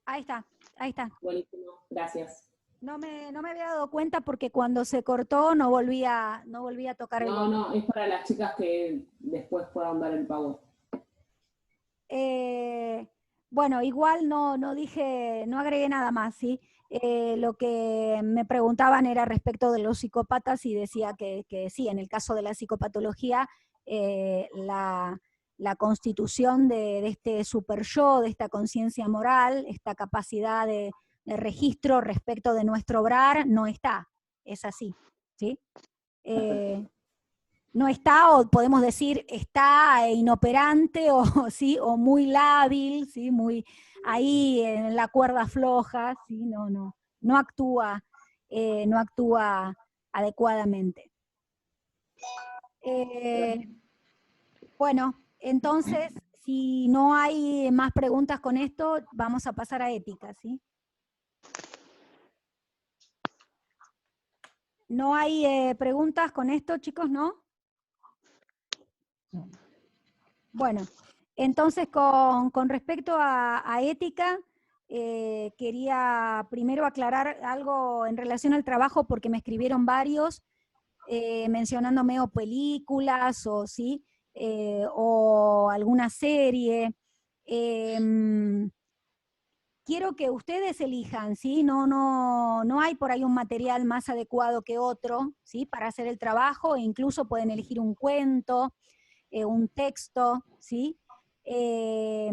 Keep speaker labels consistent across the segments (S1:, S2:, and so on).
S1: Ahí está, ahí está.
S2: Buenísimo, gracias.
S1: No me había dado cuenta porque cuando se cortó no volví a tocar el
S2: No,
S1: botón.
S2: no, es para las chicas que después puedan ver el pago.
S1: Eh, bueno, igual no dije, no agregué nada más, ¿sí? Lo que me preguntaban era respecto de los psicópatas y decía que sí, en el caso de la psicopatología, la constitución de este super yo, de esta conciencia moral, esta capacidad de registro respecto de nuestro obrar, no está, es así, ¿sí?
S2: Perfecto.
S1: No está, o podemos decir está inoperante, o, ¿sí? O muy lábil, ¿sí? Muy ahí en la cuerda floja, ¿sí? No actúa, no actúa adecuadamente. Eh, bueno, entonces, si no hay más preguntas con esto, vamos a pasar a ética, ¿sí? ¿No hay preguntas con esto, chicos, no? Bueno, entonces con respecto a ética, quería primero aclarar algo en relación al trabajo porque me escribieron varios mencionándome o películas o sí, o alguna serie. Em, Quiero que ustedes elijan, ¿sí? No hay por ahí un material más adecuado que otro, ¿sí? Para hacer el trabajo, e incluso pueden elegir un cuento, un texto, ¿sí? Eh,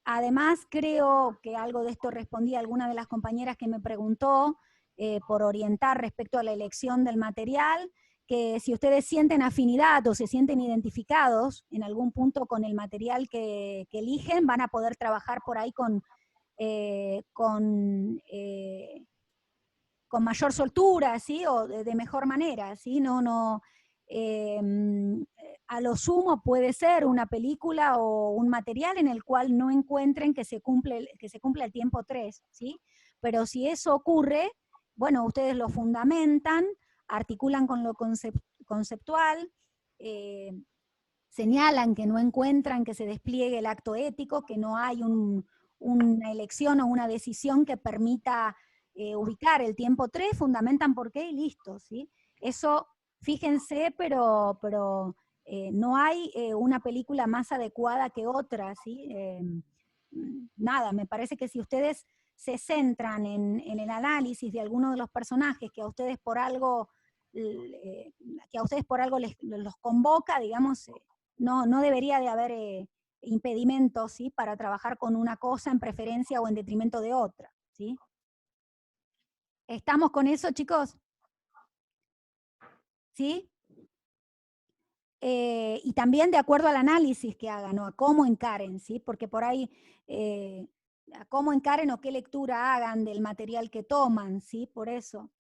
S1: Además, creo que algo de esto respondí a alguna de las compañeras que me preguntó por orientar respecto a la elección del material, que si ustedes sienten afinidad o se sienten identificados en algún punto con el material que eligen, van a poder trabajar por ahí eh, con, eh, con mayor soltura, ¿sí? O de mejor manera, ¿sí? Eh, a lo sumo puede ser una película o un material en el cual no encuentren que se cumple el tiempo 3, ¿sí? Pero si eso ocurre, bueno, ustedes lo fundamentan, articulan con lo conceptual, eh, señalan que no encuentran que se despliegue el acto ético, que no hay una elección o una decisión que permita ubicar el tiempo 3, fundamentan por qué y listo, ¿sí? Eso, fíjense, pero no hay una película más adecuada que otra, ¿sí? Nada, me parece que si ustedes se centran en el análisis de alguno de los personajes que a ustedes por algo los convoca, digamos, no debería de haber impedimentos, ¿sí? Para trabajar con una cosa en preferencia o en detrimento de otra, ¿sí? ¿Estamos con eso, chicos? ¿Sí? Y también de acuerdo al análisis que hagan, o a cómo encaren, ¿sí? Porque por ahí, a cómo encaren o qué lectura hagan del material que toman, ¿sí? Por eso.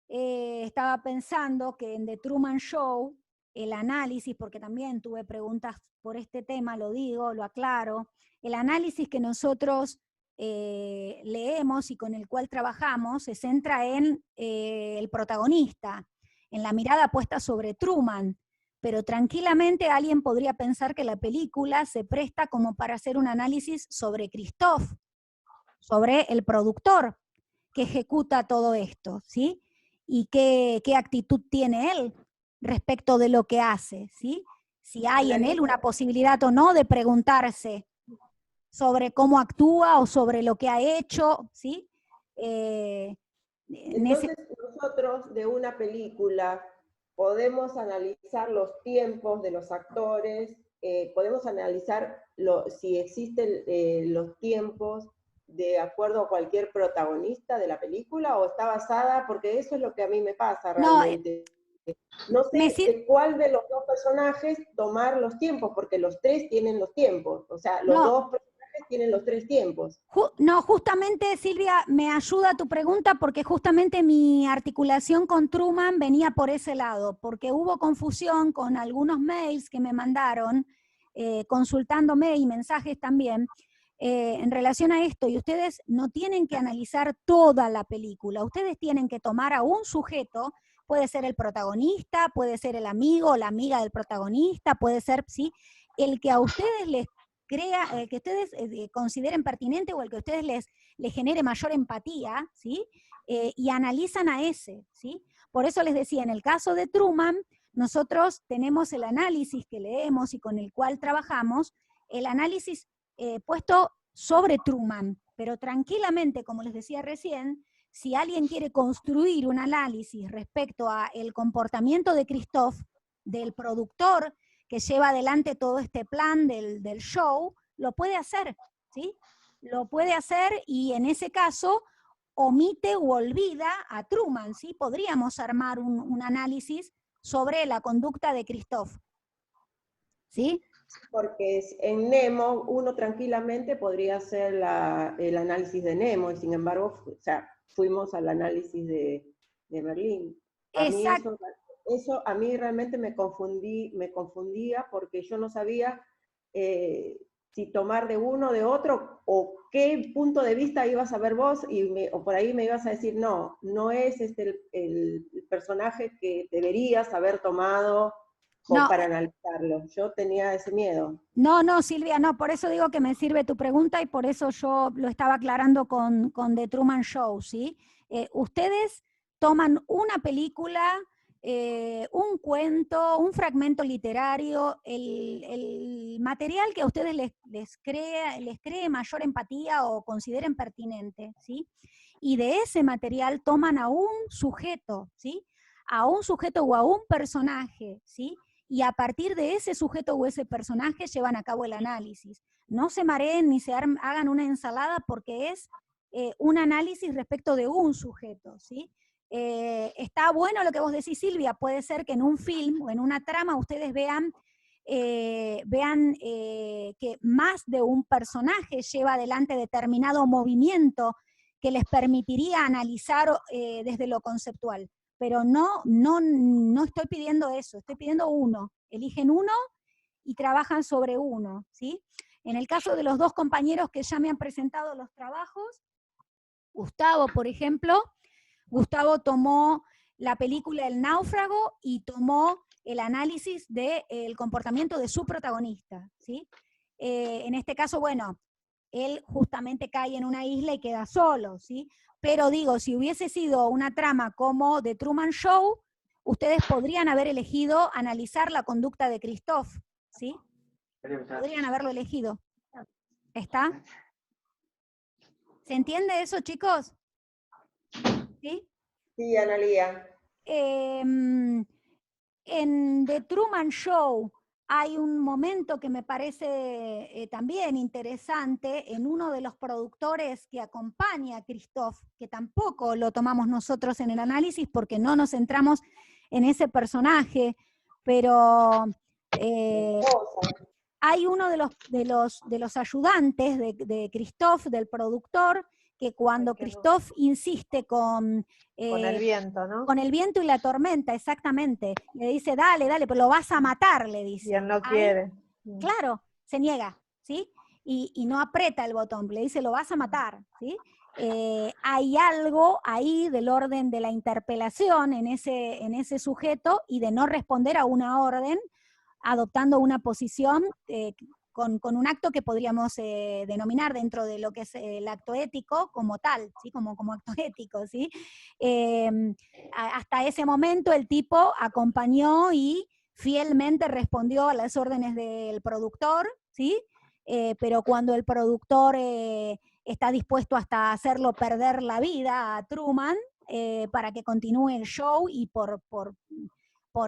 S1: Estaba pensando que en The Truman Show, el análisis, porque también tuve preguntas por este tema, lo digo, lo aclaro, el análisis que nosotros leemos y con el cual trabajamos se centra en el protagonista, en la mirada puesta sobre Truman, pero tranquilamente alguien podría pensar que la película se presta como para hacer un análisis sobre Christoph, sobre el productor que ejecuta todo esto, ¿sí? Y qué actitud tiene él respecto de lo que hace, ¿sí? Si hay en él una posibilidad o no de preguntarse sobre cómo actúa o sobre lo que ha hecho, ¿sí?
S3: Entonces nosotros de una película podemos analizar los tiempos de los actores, podemos analizar si existen los tiempos de acuerdo a cualquier protagonista de la película, o está basada, porque eso es lo que a mí me pasa realmente. No sé de cuál de los dos personajes tomar los tiempos, porque los tres tienen los tiempos, o sea, los dos personajes tienen los tres tiempos.
S1: No, justamente, Silvia, me ayuda tu pregunta porque justamente mi articulación con Truman venía por ese lado, porque hubo confusión con algunos mails que me mandaron, consultándome y mensajes también, en relación a esto, y ustedes no tienen que analizar toda la película, ustedes tienen que tomar a un sujeto, puede ser el protagonista, puede ser el amigo o la amiga del protagonista, puede ser, sí, el que a ustedes consideren pertinente o el que a ustedes les genere mayor empatía, ¿sí? Y analizan a ese, ¿sí? Por eso les decía, en el caso de Truman, nosotros tenemos el análisis que leemos y con el cual trabajamos, el análisis puesto sobre Truman, pero tranquilamente, como les decía recién, si alguien quiere construir un análisis respecto a el comportamiento de Christoph, del productor que lleva adelante todo este plan del show, lo puede hacer, ¿sí? Lo puede hacer y en ese caso omite u olvida a Truman, ¿sí? Podríamos armar un análisis sobre la conducta de Christoph, ¿sí?
S3: Porque en Nemo uno tranquilamente podría hacer el análisis de Nemo, y sin embargo, o sea, fuimos al análisis de Merlín. A mí eso a mí realmente me confundía porque yo no sabía si tomar de uno, de otro, o qué punto de vista ibas a ver vos, o por ahí me ibas a decir, no, no es el personaje que deberías haber tomado
S1: No,
S3: para analizarlo. Yo tenía ese miedo.
S1: no, Silvia, no, por eso digo que me sirve tu pregunta y por eso yo lo estaba aclarando con The Truman Show, ¿sí? Ustedes toman una película, un cuento, un fragmento literario, el material que a ustedes les cree mayor empatía o consideren pertinente, ¿sí? Y de ese material toman a un sujeto, ¿sí? A un sujeto o a un personaje, ¿sí? Y a partir de ese sujeto o ese personaje llevan a cabo el análisis. No se mareen ni se hagan una ensalada porque es un análisis respecto de un sujeto, ¿sí? Está bueno lo que vos decís, Silvia, puede ser que en un film o en una trama ustedes vean que más de un personaje lleva adelante determinado movimiento que les permitiría analizar desde lo conceptual. Pero no estoy pidiendo eso, estoy pidiendo uno. Eligen uno y trabajan sobre uno, ¿sí? En el caso de los dos compañeros que ya me han presentado los trabajos, Gustavo, por ejemplo, Gustavo tomó la película El náufrago y tomó el análisis del comportamiento de su protagonista, ¿sí? En este caso, bueno, él justamente cae en una isla y queda solo, ¿sí? Pero digo, si hubiese sido una trama como The Truman Show, ustedes podrían haber elegido analizar la conducta de Christoph, ¿sí? Podrían haberlo elegido. ¿Está? ¿Se entiende eso, chicos? ¿Sí?
S3: Sí, Analía.
S1: En The Truman Show hay un momento que me parece también interesante en uno de los productores que acompaña a Christoph, que tampoco lo tomamos nosotros en el análisis porque no nos centramos en ese personaje, pero hay uno de los ayudantes de Christoph, del productor, que cuando Christoph insiste con
S4: el viento, ¿no?
S1: Con el viento y la tormenta, exactamente. Le dice, dale, pero lo vas a matar, le dice.
S4: Y él no quiere.
S1: Claro, se niega, ¿sí? Y no aprieta el botón, le dice, lo vas a matar, ¿sí? Hay algo ahí del orden de la interpelación en ese sujeto y de no responder a una orden, adoptando una posición con un acto que podríamos denominar dentro de lo que es el acto ético como tal, ¿sí? como acto ético. ¿Sí? Hasta ese momento el tipo acompañó y fielmente respondió a las órdenes del productor, ¿sí? Pero cuando el productor está dispuesto hasta hacerlo perder la vida a Truman para que continúe el show y por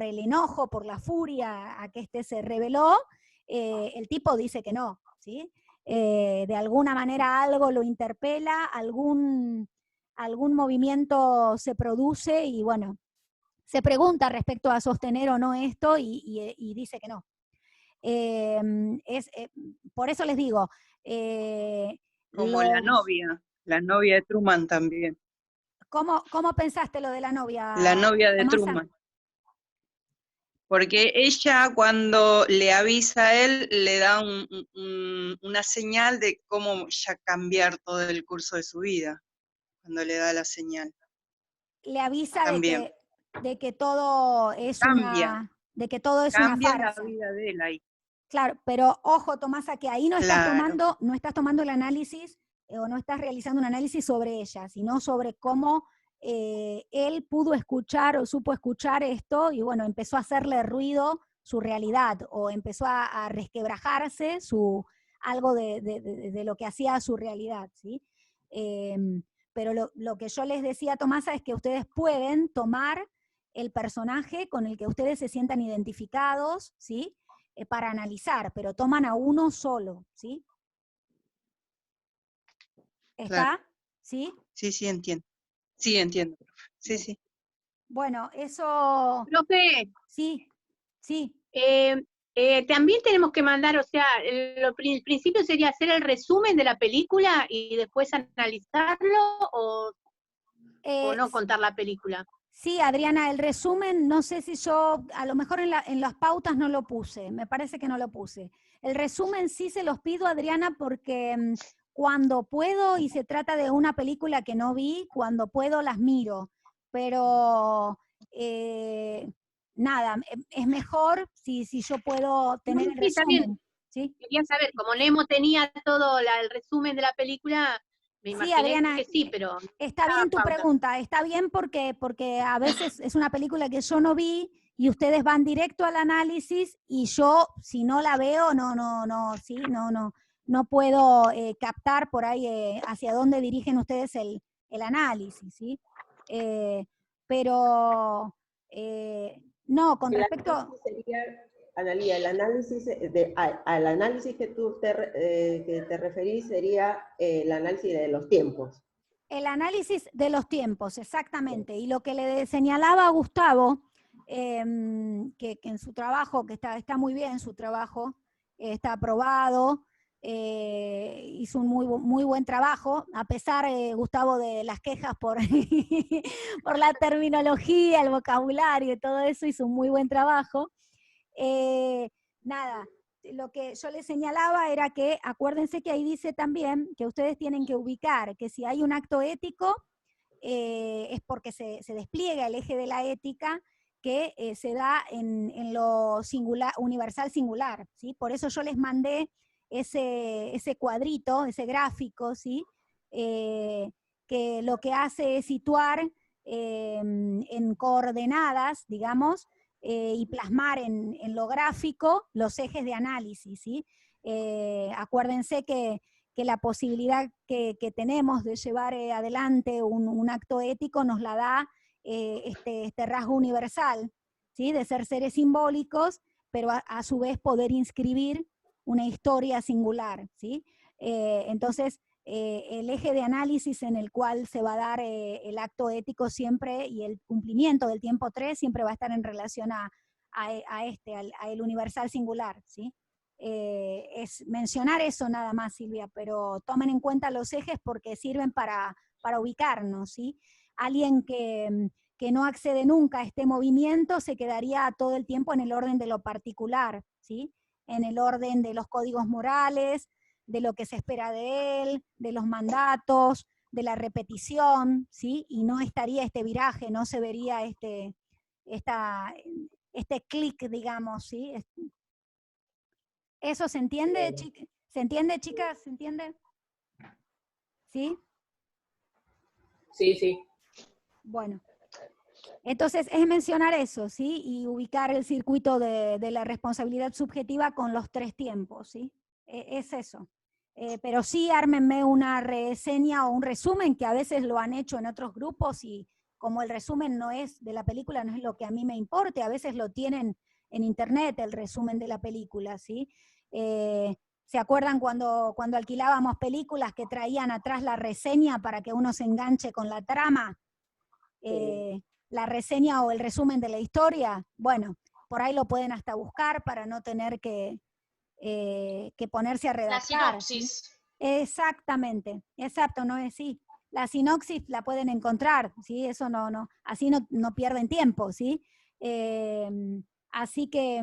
S1: el enojo, por la furia a que este se rebeló, el tipo dice que no, ¿sí? De alguna manera algo lo interpela, algún movimiento se produce y bueno, se pregunta respecto a sostener o no esto y dice que no. Por eso les digo...
S5: como la novia de Truman también.
S1: ¿Cómo pensaste lo de la novia?
S5: La novia de
S1: Tomasa?
S5: Truman. Porque ella cuando le avisa a él, le da una señal de cómo ya cambiar todo el curso de su vida, cuando le da la señal.
S1: Le avisa
S5: también.
S1: de que todo es
S5: Cambia.
S1: una... de que todo es
S5: Cambia
S1: una farsa.
S5: la vida de él ahí.
S1: Claro, pero ojo, Tomasa, que ahí no estás
S5: Claro,
S1: no estás tomando el análisis o no estás realizando un análisis sobre ella, sino sobre cómo él pudo escuchar o supo escuchar esto y bueno, empezó a hacerle ruido su realidad o empezó a resquebrajarse algo de lo que hacía su realidad, ¿sí? Pero lo que yo les decía, Tomasa, es que ustedes pueden tomar el personaje con el que ustedes se sientan identificados, ¿sí? Para analizar, pero toman a uno solo, ¿sí?
S5: claro.
S1: ¿Está? ¿Sí?
S5: Sí, sí, entiendo. Sí, entiendo, profe. Sí,
S1: Bien.
S5: sí.
S1: Bueno, eso,
S6: Profe,
S1: sí, sí.
S6: también tenemos que mandar, o sea, el principio sería hacer el resumen de la película y después analizarlo o
S1: Eh,
S6: no contar la película.
S1: sí, Adriana, el resumen, no sé si yo, a lo mejor en las pautas no lo puse, me parece que no lo puse. El resumen sí se los pido, Adriana, porque cuando puedo, y se trata de una película que no vi, cuando puedo las miro, pero eh, nada, es mejor si yo puedo
S6: No,
S1: tener el
S6: sí, está bien.
S1: resumen, ¿sí?
S6: Quería saber, como Nemo tenía todo el resumen de la película, me
S1: Sí,
S6: imaginé
S1: Adriana,
S6: que sí, pero no
S1: está
S6: estaba
S1: bien tu
S6: pauta.
S1: pregunta, está bien porque a veces es una película que yo no vi y ustedes van directo al análisis y yo si no la veo sí, no puedo captar por ahí hacia dónde dirigen ustedes el análisis, ¿sí? Eh, pero no, con
S3: El
S1: respecto,
S3: análisis sería, Analía, el análisis al análisis que te referís sería el análisis de los tiempos.
S1: el análisis de los tiempos, exactamente. Y lo que le señalaba a Gustavo, que en su trabajo, que está muy bien su trabajo, está aprobado, hizo un muy buen trabajo, a pesar, Gustavo, de las quejas por, por la terminología, el vocabulario y todo eso, hizo un muy buen trabajo. Nada, lo que yo les señalaba era que acuérdense que ahí dice también que ustedes tienen que ubicar que si hay un acto ético, es porque se despliega el eje de la ética que se da en lo singular, universal singular, ¿sí? Por eso yo les mandé ese cuadrito, ese gráfico, ¿sí? Que lo que hace es situar en coordenadas, digamos, y plasmar en lo gráfico los ejes de análisis, ¿sí? Acuérdense que la posibilidad que tenemos de llevar adelante un acto ético nos la da este rasgo universal, ¿sí? De ser seres simbólicos, pero a su vez poder inscribir una historia singular, ¿sí? Entonces, el eje de análisis en el cual se va a dar el acto ético siempre y el cumplimiento del tiempo 3 siempre va a estar en relación al universal singular, ¿sí? Es mencionar eso nada más, Silvia, pero tomen en cuenta los ejes porque sirven para ubicarnos, ¿sí? Alguien que no accede nunca a este movimiento se quedaría todo el tiempo en el orden de lo particular, ¿sí? En el orden de los códigos morales, de lo que se espera de él, de los mandatos, de la repetición, ¿sí? Y no estaría este viraje, no se vería este clic, digamos, ¿sí? ¿Eso se entiende, ¿Se entiende, chicas? ¿Se entiende? ¿Sí?
S2: Sí, sí.
S1: Bueno. Entonces, es mencionar eso, ¿sí? Y ubicar el circuito de la responsabilidad subjetiva con los 3 tiempos, ¿sí? Es eso. Pero sí, ármenme una reseña o un resumen, que a veces lo han hecho en otros grupos y como el resumen no es de la película, no es lo que a mí me importe, a veces lo tienen en internet, el resumen de la película, ¿sí? ¿Se acuerdan cuando alquilábamos películas que traían atrás la reseña para que uno se enganche con la trama? La reseña o el resumen de la historia, bueno, por ahí lo pueden hasta buscar para no tener que ponerse a redactar.
S7: La sinopsis.
S1: ¿Sí? Exactamente, exacto, no es sí. La sinopsis la pueden encontrar, ¿sí? Eso así no pierden tiempo, ¿sí? Así que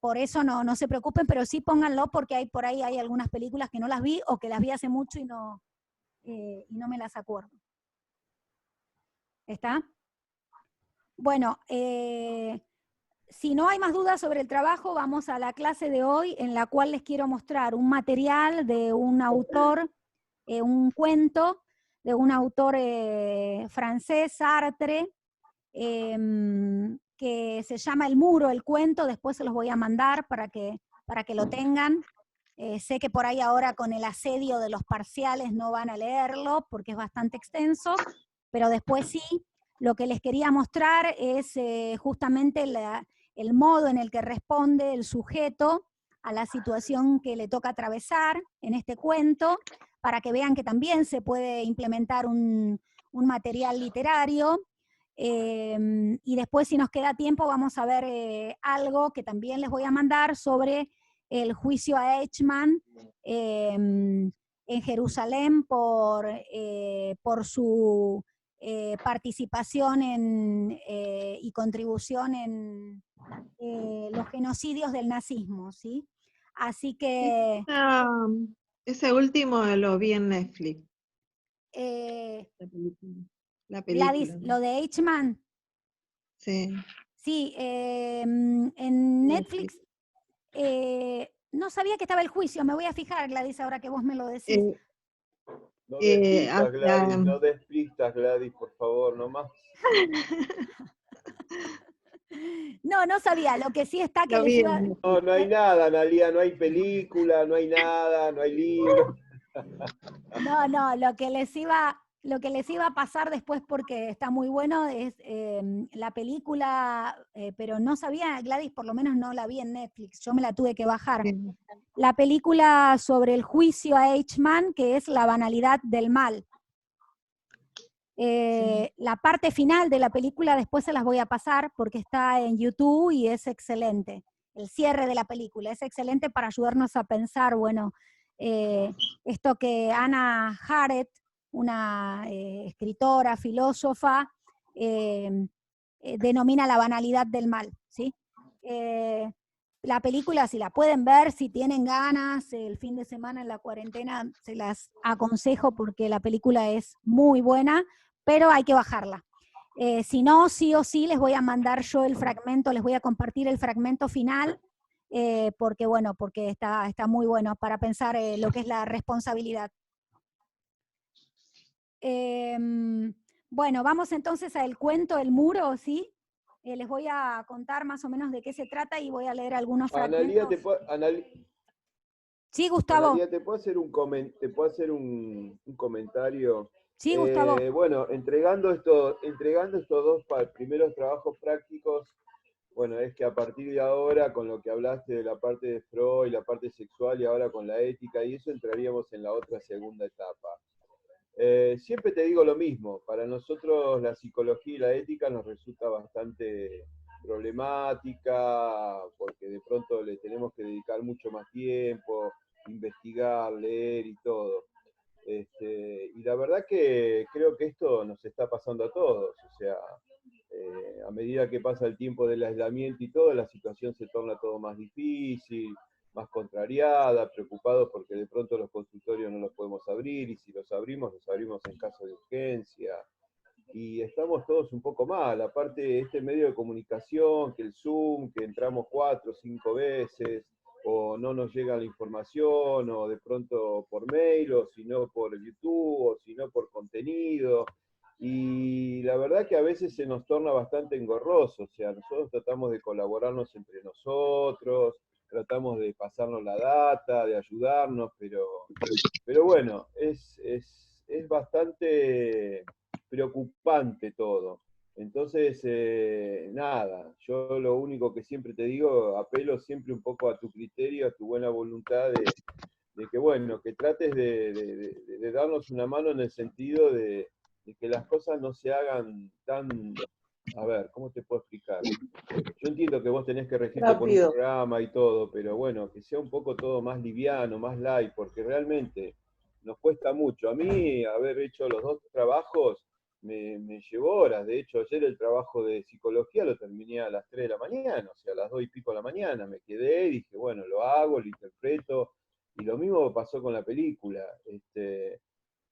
S1: por eso no se preocupen, pero sí pónganlo porque por ahí hay algunas películas que no las vi o que las vi hace mucho y no me las acuerdo. ¿Está? Bueno, si no hay más dudas sobre el trabajo, vamos a la clase de hoy, en la cual les quiero mostrar un material de un autor, un cuento de un autor francés, Sartre, que se llama El Muro, el cuento. Después se los voy a mandar para que lo tengan. Sé que por ahí ahora con el asedio de los parciales no van a leerlo porque es bastante extenso, pero después sí. Lo que les quería mostrar es justamente el modo en el que responde el sujeto a la situación que le toca atravesar en este cuento, para que vean que también se puede implementar un material literario. Y después, si nos queda tiempo, vamos a ver algo que también les voy a mandar sobre el juicio a Eichmann en Jerusalén por su participación y contribución en los genocidios del nazismo, ¿sí? Así que...
S4: Ese último lo vi en Netflix. La película.
S1: Gladys, lo de Eichmann.
S4: Sí.
S1: Sí, en Netflix no sabía que estaba el juicio. Me voy a fijar, Gladys, ahora que vos me lo decís.
S7: No des pistas, Gladys, no des pistas, Gladys, por favor, no más.
S1: No sabía. Lo que sí está que
S4: Lo
S1: les
S4: vi
S1: iba...
S7: No hay nada, Analia, no hay película, no hay nada, no hay libro.
S1: No, lo que les iba a pasar después, porque está muy bueno, es la película, pero no sabía, Gladys por lo menos no la vi en Netflix, yo me la tuve que bajar.
S4: Sí.
S1: La película sobre el juicio a Eichmann, que es La banalidad del mal. La parte final de la película después se las voy a pasar porque está en YouTube y es excelente. El cierre de la película es excelente para ayudarnos a pensar, bueno, esto que Hannah Arendt, una escritora, filósofa, denomina la banalidad del mal, ¿sí? La película, si la pueden ver, si tienen ganas, el fin de semana en la cuarentena, se las aconsejo porque la película es muy buena, pero hay que bajarla. Si no, sí o sí les voy a mandar yo el fragmento, les voy a compartir el fragmento final, porque está muy bueno para pensar lo que es la responsabilidad. Bueno, vamos entonces al cuento El Muro, ¿sí? Les voy a contar más o menos de qué se trata y voy a leer algunos fragmentos. Sí, Gustavo.
S7: Analia, ¿te puedo hacer un comentario?
S1: Sí, Gustavo.
S7: Bueno, entregando estos dos primeros trabajos prácticos, bueno, es que a partir de ahora, con lo que hablaste de la parte de Freud, la parte sexual y ahora con la ética, y eso entraríamos en la otra segunda etapa. Siempre te digo lo mismo, para nosotros la psicología y la ética nos resulta bastante problemática, porque de pronto le tenemos que dedicar mucho más tiempo, investigar, leer y todo. Y la verdad que creo que esto nos está pasando a todos, o sea, a medida que pasa el tiempo del aislamiento y todo, la situación se torna todo más difícil, más contrariada, preocupados porque de pronto los consultorios no los podemos abrir, y si los abrimos en caso de urgencia. Y estamos todos un poco mal, aparte este medio de comunicación, que el Zoom, que entramos 4 o 5 veces, o no nos llega la información, o de pronto por mail, o si no por YouTube, o si no por contenido. Y la verdad que a veces se nos torna bastante engorroso, o sea, nosotros tratamos de colaborarnos entre nosotros, tratamos de pasarnos la data, de ayudarnos, pero bueno, es bastante preocupante todo. Entonces, nada, yo lo único que siempre te digo, apelo siempre un poco a tu criterio, a tu buena voluntad de que, bueno, que trates de darnos una mano en el sentido de que las cosas no se hagan tan... A ver, ¿cómo te puedo explicar? Yo entiendo que vos tenés que regirte por un programa y todo, pero bueno, que sea un poco todo más liviano, más light, porque realmente nos cuesta mucho. A mí, haber hecho los dos trabajos me llevó horas. De hecho, ayer el trabajo de psicología lo terminé a las 3 de la mañana, o sea, a las 2 y pico de la mañana. Me quedé y dije, bueno, lo hago, lo interpreto. Y lo mismo pasó con la película,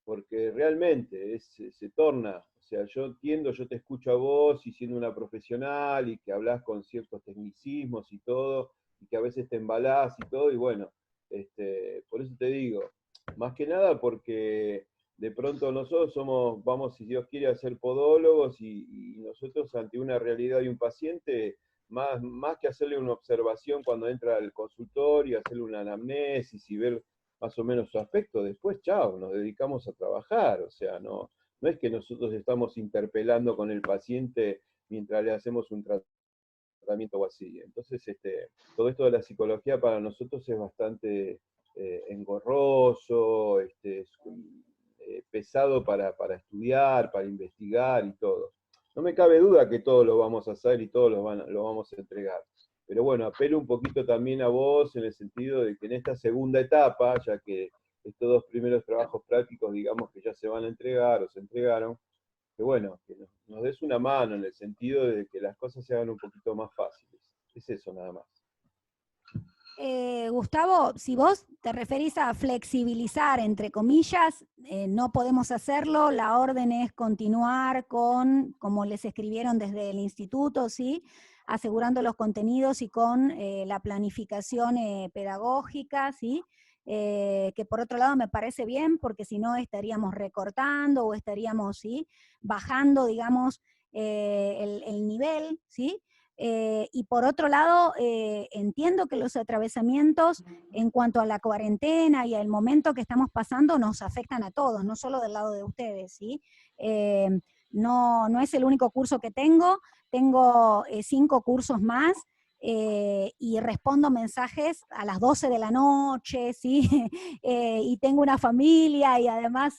S7: porque realmente se torna, o sea, yo entiendo, yo te escucho a vos y siendo una profesional y que hablas con ciertos tecnicismos y todo, y que a veces te embalás y todo, y bueno, por eso te digo, más que nada porque de pronto nosotros vamos, si Dios quiere, a ser podólogos y nosotros ante una realidad de un paciente, más que hacerle una observación cuando entra al consultorio, hacerle una anamnesis y ver más o menos su aspecto, después, chao, nos dedicamos a trabajar, o sea, no es que nosotros estamos interpelando con el paciente mientras le hacemos un tratamiento o así. Entonces, todo esto de la psicología para nosotros es bastante engorroso, pesado para estudiar, para investigar y todo. No me cabe duda que todo lo vamos a hacer y todo lo vamos a entregar. Pero bueno, apelo un poquito también a vos en el sentido de que en esta segunda etapa, ya que estos 2 primeros trabajos prácticos, digamos que ya se van a entregar o se entregaron, que bueno, que nos des una mano en el sentido de que las cosas se hagan un poquito más fáciles. Es eso nada más.
S1: Gustavo, si vos te referís a flexibilizar, entre comillas, no podemos hacerlo, la orden es continuar con, como les escribieron desde el instituto, ¿sí? Asegurando los contenidos y con la planificación pedagógica, ¿sí? Que por otro lado me parece bien, porque si no estaríamos recortando o estaríamos, ¿sí? Bajando, digamos, el nivel, ¿sí? Y por otro lado, entiendo que los atravesamientos en cuanto a la cuarentena y al momento que estamos pasando nos afectan a todos, no solo del lado de ustedes, ¿sí? No es el único curso que tengo 5 cursos más, y respondo mensajes a las 12 de la noche, ¿sí? Y tengo una familia y además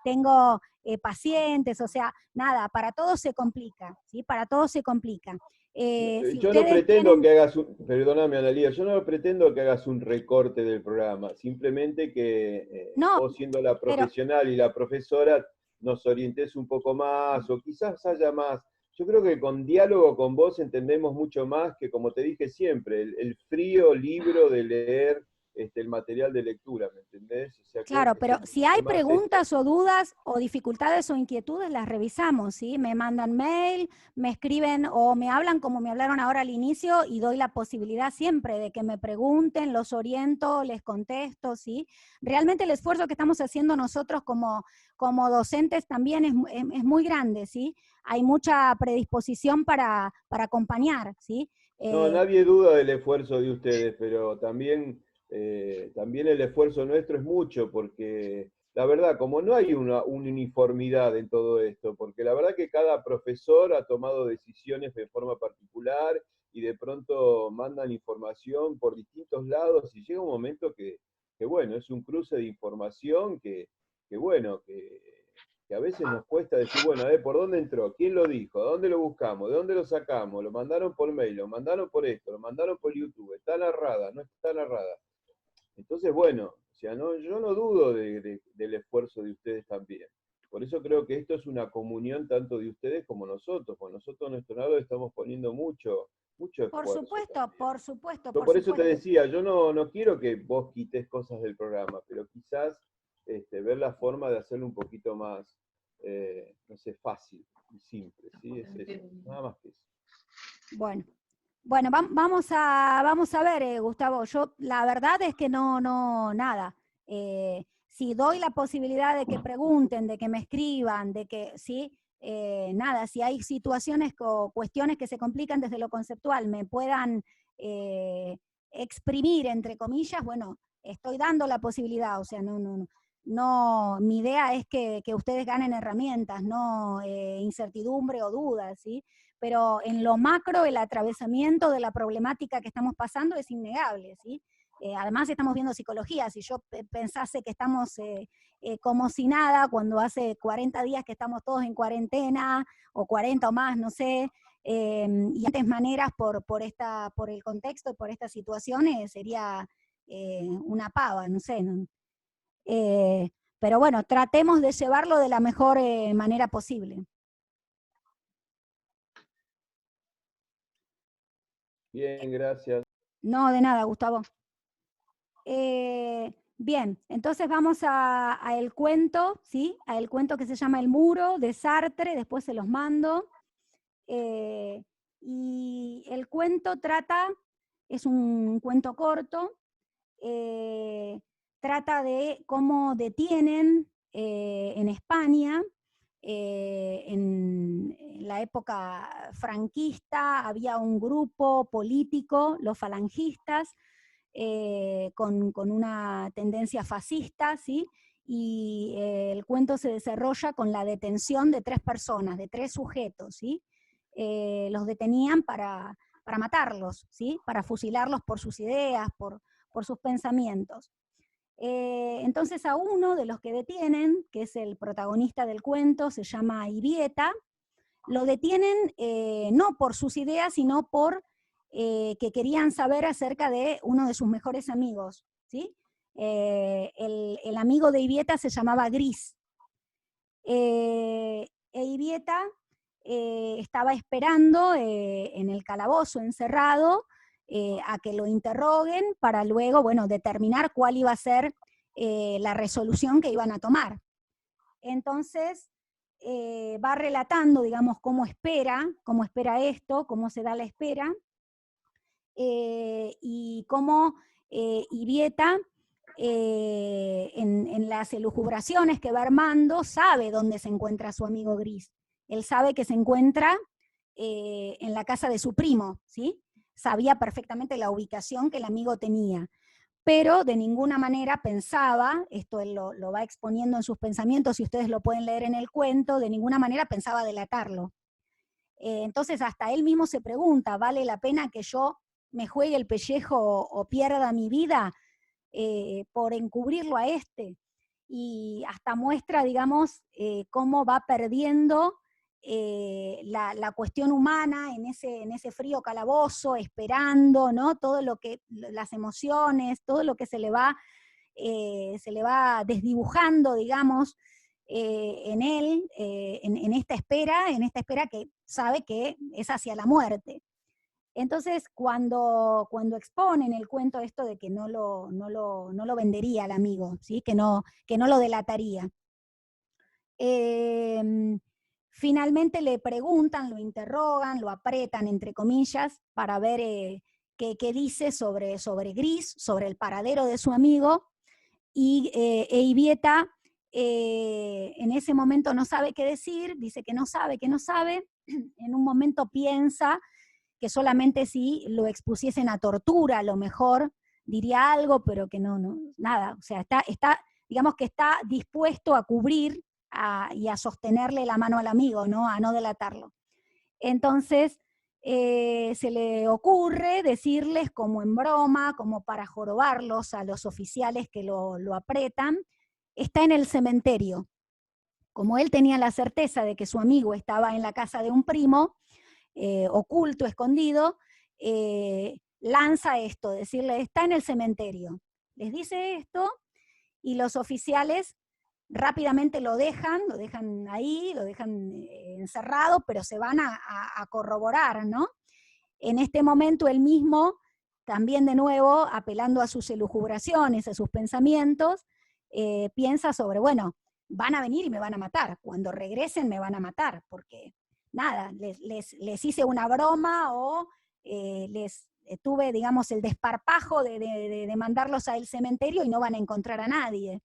S1: tengo pacientes, o sea, nada, para todos se complica, ¿sí? Para todos se complica. Si
S7: Yo no
S1: ustedes
S7: pretendo
S1: tienen...
S7: que hagas perdóname Analía, yo no pretendo que hagas un recorte del programa, simplemente que
S1: No,
S7: vos siendo la
S1: pero
S7: profesional y la profesora nos orientes un poco más, o quizás haya más. Yo creo que con diálogo con vos entendemos mucho más que, como te dije siempre, el frío libro de leer el material de lectura, ¿me entendés? O sea, creo
S1: claro,
S7: que se
S1: pero si hay
S7: entiende más esto.
S1: preguntas o dudas o dificultades o inquietudes, las revisamos, ¿sí? Me mandan mail, me escriben o me hablan como me hablaron ahora al inicio y doy la posibilidad siempre de que me pregunten, los oriento, les contesto, ¿sí? Realmente el esfuerzo que estamos haciendo nosotros como docentes también es muy grande, ¿sí? Hay mucha predisposición para acompañar, ¿sí?
S7: No, nadie duda del esfuerzo de ustedes, pero también el esfuerzo nuestro es mucho, porque la verdad, como no hay una uniformidad en todo esto, porque la verdad que cada profesor ha tomado decisiones de forma particular y de pronto mandan información por distintos lados y llega un momento que bueno, es un cruce de información que bueno, que a veces nos cuesta decir, bueno, a ver, ¿por dónde entró? ¿Quién lo dijo? ¿Dónde lo buscamos? ¿De dónde lo sacamos? ¿Lo mandaron por mail? ¿Lo mandaron por esto? ¿Lo mandaron por YouTube? ¿Está narrada? ¿No está narrada? Entonces, bueno, o sea, yo no dudo del esfuerzo de ustedes también. Por eso creo que esto es una comunión tanto de ustedes como nosotros. Con nosotros, a nuestro lado, estamos poniendo mucho
S1: por
S7: esfuerzo
S1: supuesto,
S7: también.
S1: por supuesto,
S7: Yo
S1: por
S7: por eso te
S1: supuesto.
S7: decía, yo no quiero que vos quites cosas del programa, pero quizás ver la forma de hacerlo un poquito más, no sé, fácil y simple, ¿sí? Es eso, nada más que eso.
S1: Bueno, bueno, vamos a ver, Gustavo. Yo la verdad es que nada. Si doy la posibilidad de que pregunten, de que me escriban, de que, sí, nada, si hay situaciones o cuestiones que se complican desde lo conceptual, me puedan exprimir, entre comillas, bueno, estoy dando la posibilidad, o sea, no, mi idea es que ustedes ganen herramientas, no incertidumbre o dudas, ¿sí? Pero en lo macro el atravesamiento de la problemática que estamos pasando es innegable, ¿sí? Además estamos viendo psicología, si yo pensase que estamos como si nada, cuando hace 40 días que estamos todos en cuarentena, o 40 o más, no sé, y antes maneras por el contexto y por estas situaciones, sería una pava, no sé, ¿no? Pero bueno, tratemos de llevarlo de la mejor manera posible.
S7: Bien, gracias.
S1: No, de nada, Gustavo. Bien, entonces vamos a el cuento, ¿sí? A el cuento que se llama El Muro, de Sartre, después se los mando. Y el cuento es un cuento corto, trata de cómo detienen en España, en la época franquista, había un grupo político, los falangistas, con una tendencia fascista, ¿sí? Y el cuento se desarrolla con la detención de 3 personas, de 3 sujetos, ¿sí? Los detenían para matarlos, ¿sí? Para fusilarlos por sus ideas, por sus pensamientos. Entonces a uno de los que detienen, que es el protagonista del cuento, se llama Ibieta, lo detienen no por sus ideas, sino por que querían saber acerca de uno de sus mejores amigos, ¿sí? El amigo de Ibieta se llamaba Gris. E Ibieta estaba esperando en el calabozo, encerrado, a que lo interroguen para luego, bueno, determinar cuál iba a ser la resolución que iban a tomar. Entonces, va relatando, digamos, cómo espera esto, cómo se da la espera, y cómo Ibieta, en las elucubraciones que va armando, sabe dónde se encuentra su amigo Gris. Él sabe que se encuentra en la casa de su primo, ¿sí? Sabía perfectamente la ubicación que el amigo tenía, pero de ninguna manera pensaba, esto él lo va exponiendo en sus pensamientos, y ustedes lo pueden leer en el cuento, de ninguna manera pensaba delatarlo. Entonces hasta él mismo se pregunta, ¿vale la pena que yo me juegue el pellejo o pierda mi vida por encubrirlo a este? Y hasta muestra, digamos, cómo va perdiendo la cuestión humana en ese frío calabozo, esperando, ¿no? Todo lo que, las emociones, todo lo que se le va desdibujando, digamos, en él, en esta espera que sabe que es hacia la muerte. Entonces, cuando exponen el cuento esto de que no lo vendería al amigo, ¿sí? que no lo delataría, finalmente le preguntan, lo interrogan, lo apretan, entre comillas, para ver qué dice sobre Gris, sobre el paradero de su amigo, y Ibieta en ese momento no sabe qué decir, dice que no sabe, en un momento piensa que solamente si lo expusiesen a tortura a lo mejor diría algo, pero que nada, o sea, digamos que está dispuesto a cubrir y a sostenerle la mano al amigo, ¿no? A no delatarlo. Entonces, se le ocurre decirles como en broma, como para jorobarlos a los oficiales que lo apretan, está en el cementerio. Como él tenía la certeza de que su amigo estaba en la casa de un primo, oculto, escondido, lanza esto, decirle, está en el cementerio. Les dice esto y los oficiales rápidamente lo dejan ahí, lo dejan encerrado, pero se van a corroborar, ¿no? En este momento él mismo, también de nuevo, apelando a sus elucubraciones, a sus pensamientos, piensa sobre, bueno, van a venir y me van a matar, cuando regresen me van a matar, porque nada, les hice una broma o tuve, digamos, el desparpajo de mandarlos al cementerio y no van a encontrar a nadie.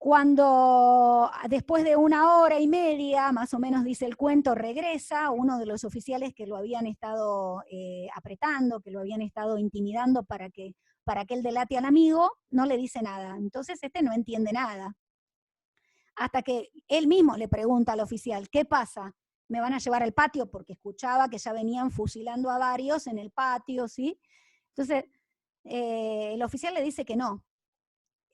S1: Cuando después de 1 hora y media, más o menos dice el cuento, regresa uno de los oficiales que lo habían estado apretando, que lo habían estado intimidando para que él delate al amigo, no le dice nada. Entonces este no entiende nada. Hasta que él mismo le pregunta al oficial, ¿qué pasa? ¿Me van a llevar al patio? Porque escuchaba que ya venían fusilando a varios en el patio, ¿sí? Entonces el oficial le dice que no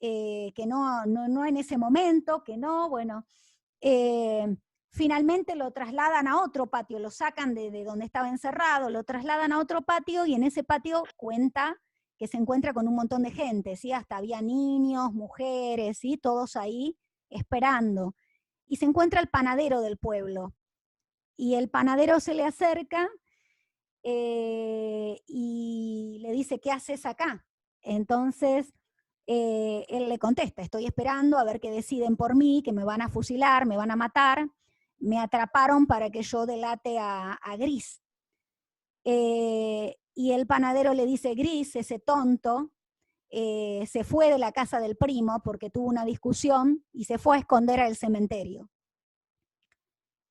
S1: en ese momento, que no, bueno. Finalmente lo trasladan a otro patio, lo sacan de donde estaba encerrado, lo trasladan a otro patio y en ese patio cuenta que se encuentra con un montón de gente, ¿sí? Hasta había niños, mujeres, ¿sí? Todos ahí esperando. Y se encuentra el panadero del pueblo. Y el panadero se le acerca y le dice, ¿qué haces acá? Entonces él le contesta, estoy esperando a ver qué deciden por mí, que me van a fusilar, me van a matar, me atraparon para que yo delate a Gris. Y el panadero le dice, Gris, ese tonto, se fue de la casa del primo porque tuvo una discusión y se fue a esconder al cementerio.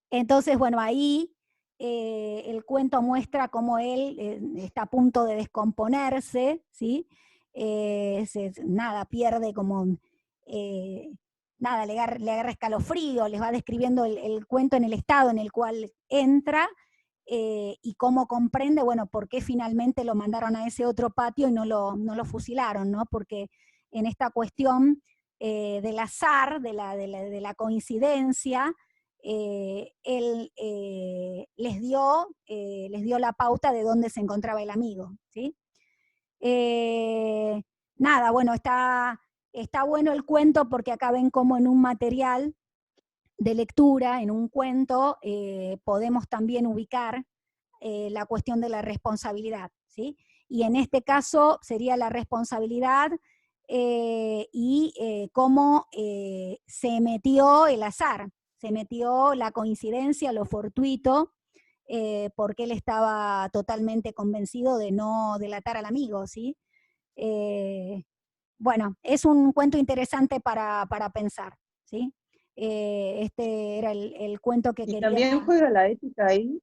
S1: Entonces, bueno, ahí el cuento muestra cómo él está a punto de descomponerse, ¿sí? Nada, pierde como, nada, le agarra escalofrío, les va describiendo el cuento en el estado en el cual entra, y cómo comprende, bueno, por qué finalmente lo mandaron a ese otro patio y no lo fusilaron, ¿no? Porque en esta cuestión del azar, de la coincidencia, él les dio la pauta de dónde se encontraba el amigo, ¿sí? Nada, bueno, está bueno el cuento porque acá ven como en un material de lectura, en un cuento, podemos también ubicar la cuestión de la responsabilidad, ¿sí? Y en este caso sería la responsabilidad y cómo se metió el azar, se metió la coincidencia, lo fortuito, porque él estaba totalmente convencido de no delatar al amigo, ¿sí? Bueno, es un cuento interesante para pensar, ¿sí? Este era el cuento que
S8: Y
S1: quería.
S8: también juega la ética ahí.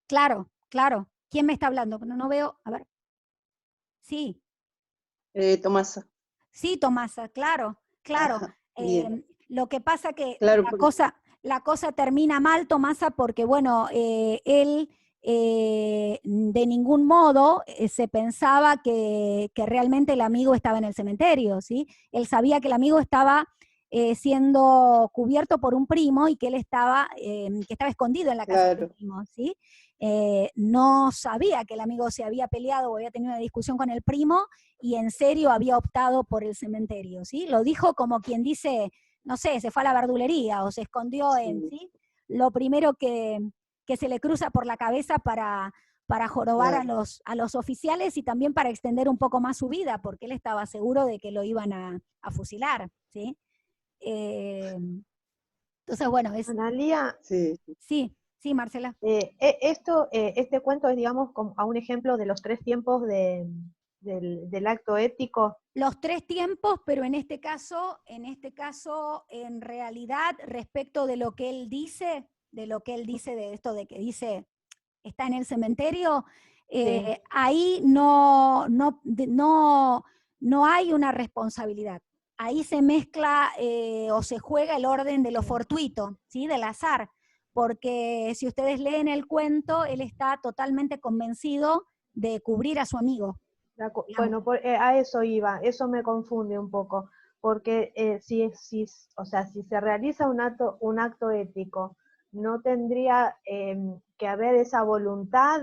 S1: Claro, claro. ¿Quién me está hablando? No veo, a ver. Sí,
S8: Tomasa.
S1: sí, Tomasa, claro, claro.
S8: Ajá, bien.
S1: Lo que pasa que
S8: Claro,
S1: la cosa termina mal, Tomasa, porque bueno, él de ningún modo se pensaba que realmente el amigo estaba en el cementerio, ¿sí? Él sabía que el amigo estaba siendo cubierto por un primo y que él estaba, que estaba escondido en la casa del
S8: claro.
S1: primo, ¿sí? No sabía que el amigo se había peleado o había tenido una discusión con el primo y en serio había optado por el cementerio, ¿sí? Lo dijo como quien dice, no sé, se fue a la verdulería o se escondió en,
S8: Sí,
S1: ¿sí? Lo primero que se le cruza por la cabeza para jorobar
S8: claro.
S1: a los oficiales y también para extender un poco más su vida, porque él estaba seguro de que lo iban a fusilar, ¿sí? Entonces, bueno,
S4: Analía,
S8: Sí, sí.
S1: sí, Marcela.
S4: este cuento es, digamos, como a un ejemplo de los 3 tiempos del acto ético.
S1: Los 3 tiempos, pero en este caso, en realidad, respecto de lo que él dice, de esto de que dice, está en el cementerio,
S4: Sí,
S1: ahí no hay una responsabilidad. Ahí se mezcla o se juega el orden de lo fortuito, ¿sí? Del azar, porque si ustedes leen el cuento, él está totalmente convencido de cubrir a su amigo. Digamos.
S4: bueno, a eso iba, eso me confunde un poco, porque o sea, si se realiza un acto ético, no tendría que haber esa voluntad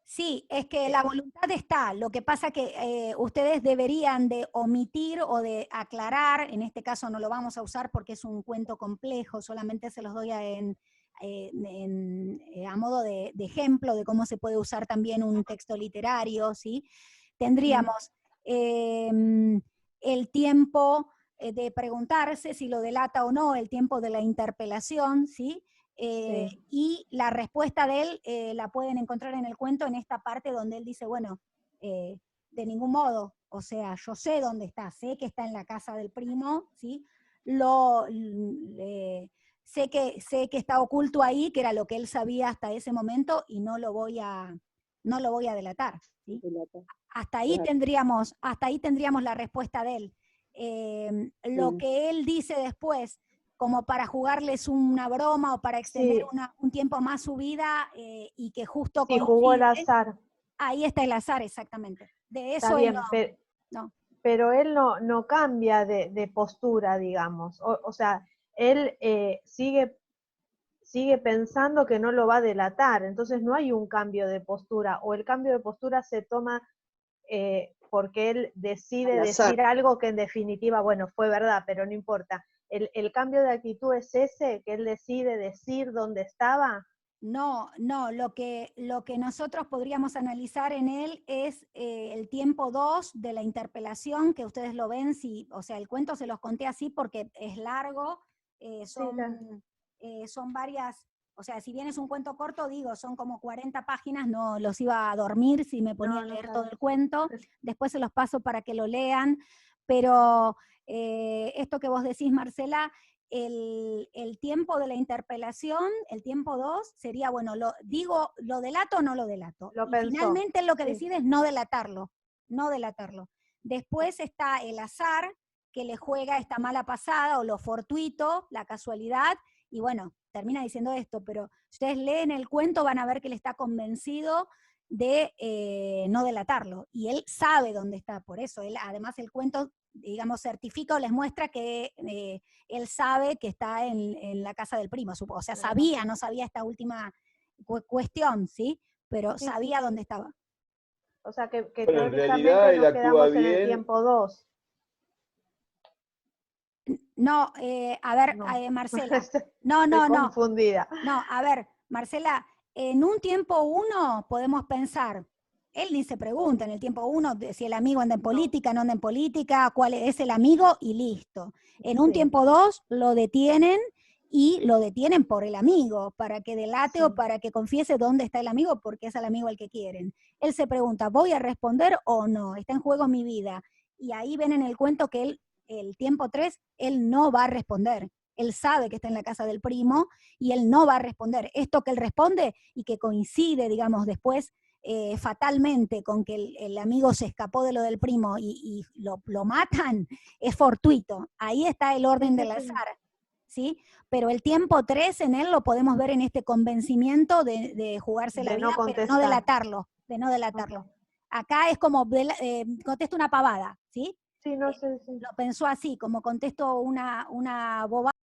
S1: Sí, es que la voluntad está. Lo que pasa que ustedes deberían de omitir o de aclarar, en este caso no lo vamos a usar porque es un cuento complejo, solamente se los doy a modo de ejemplo de cómo se puede usar también un texto literario, ¿sí? Tendríamos el tiempo de preguntarse si lo delata o no, el tiempo de la interpelación, ¿sí?
S4: sí.
S1: Y la respuesta de él la pueden encontrar en el cuento en esta parte donde él dice, bueno, de ningún modo, o sea, yo sé dónde está, sé que está en la casa del primo, ¿sí? Sé que está oculto ahí, que era lo que él sabía hasta ese momento y no lo voy a delatar, ¿sí? Hasta ahí tendríamos la respuesta de él. Lo que él dice después, como para jugarles una broma o para extender
S4: Sí,
S1: un tiempo más su vida y que justo
S4: sí, jugó el
S1: coincide,
S4: azar,
S1: ahí está el azar exactamente. De
S4: está
S1: eso él
S4: bien,
S1: no.
S4: pero él no cambia de postura, digamos. O sea, él sigue pensando que no lo va a delatar, entonces no hay un cambio de postura, o el cambio de postura se toma porque él decide
S8: Al azar.
S4: decir algo que en definitiva, bueno, fue verdad, pero no importa. El cambio de actitud es ese, que él decide decir dónde estaba.
S1: No, no, lo que nosotros podríamos analizar en él es el tiempo 2 de la interpelación, que ustedes lo ven, o sea, el cuento se los conté así porque es largo, son varias, o sea, si bien es un cuento corto, digo, son como 40 páginas, no los iba a dormir si me ponía a leer todo el cuento, después se los paso para que lo lean, pero esto que vos decís, Marcela, el tiempo de la interpelación, el tiempo 2, sería, bueno, ¿lo delato o no lo delato?
S4: Lo
S1: Y
S4: pensó,
S1: finalmente lo que
S4: sí.
S1: decide es no delatarlo, no delatarlo. Después está el azar, que le juega esta mala pasada, o lo fortuito, la casualidad, y bueno, termina diciendo esto, pero si ustedes leen el cuento van a ver que él está convencido de no delatarlo, y él sabe dónde está, por eso, además el cuento, digamos, certifica o les muestra que él sabe que está en la casa del primo, o sea, sabía, no sabía esta última cuestión, ¿sí? Pero
S4: Sí,
S1: sabía
S4: sí.
S1: dónde estaba.
S4: O sea que
S7: Bueno, en realidad
S4: teóricamente
S7: él
S4: nos
S7: actúa
S4: quedamos en el
S7: bien.
S4: tiempo 2.
S1: No, a ver,
S4: No.
S1: Marcela,
S4: Estoy
S1: no,
S4: confundida.
S1: no, a ver, Marcela, en un tiempo 1 podemos pensar, él ni se pregunta en el tiempo 1 si el amigo anda en política, no anda en política, cuál es el amigo y listo. En un
S4: Sí.
S1: tiempo 2 lo detienen y lo detienen por el amigo, para que delate o para que confiese dónde está el amigo, porque es al amigo al que quieren. Él se pregunta, ¿voy a responder o no? Está en juego mi vida. Y ahí ven en el cuento que el tiempo 3, él no va a responder. Él sabe que está en la casa del primo y él no va a responder. Esto que él responde y que coincide, digamos, después fatalmente con que el amigo se escapó de lo del primo y lo matan, es fortuito. Ahí está el orden del azar, ¿sí? Pero el tiempo 3 en él lo podemos ver en este convencimiento de jugarse la
S4: De
S1: vida,
S4: no
S1: pero no
S4: contestar.
S1: delatarlo. Acá es como, contesto una pavada, ¿sí?
S4: Sí, no sé, sí.
S1: Lo pensó así, como contesto una bobada.